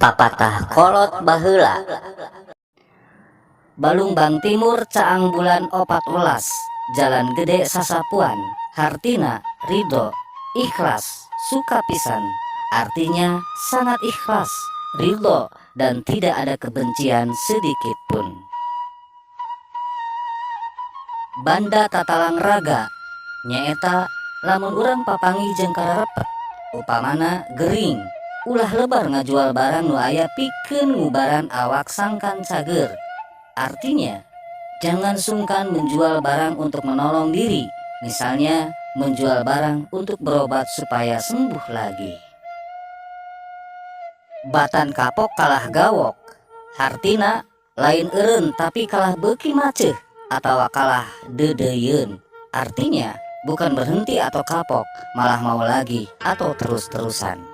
Papatah kolot baheula. Balungbang timur caang bulan 14, Jalan Gede Sasapuan, hartina ridho, ikhlas, suka pisan. Artinya sangat ikhlas, ridho, dan tidak ada kebencian sedikit pun. Banda tatalang raga nyaeta lamun urang papangi jeung karerepet, upamana gering, ulah lebar ngajual barang nu aya pikeun ngubaran awak sangkan cager. Artinya jangan sungkan menjual barang untuk menolong diri, misalnya menjual barang untuk berobat supaya sembuh lagi. Batan kapok kalah gawok, hartina lain eureun tapi kalah beuki maceh atau kalah dedeyeun. Artinya bukan berhenti atau kapok, malah mau lagi atau terus-terusan.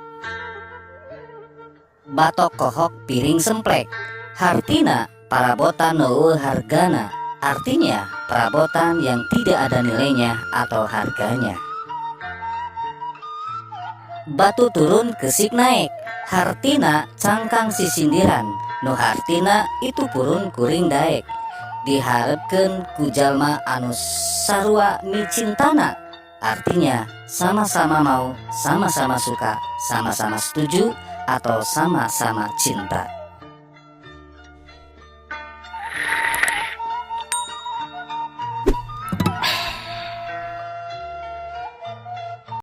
Batok kohok piring semplek, hartina parabotan neueuh hargana. Artinya perabotan yang tidak ada nilainya atau harganya. Batu turun kesik naik, hartina cangkang sisindiran, nu hartina itu purun kuring daek. Diharapkeun ku jalma anu sarua micintana. Artinya sama-sama mau, sama-sama suka, sama-sama setuju, atau sama-sama cinta.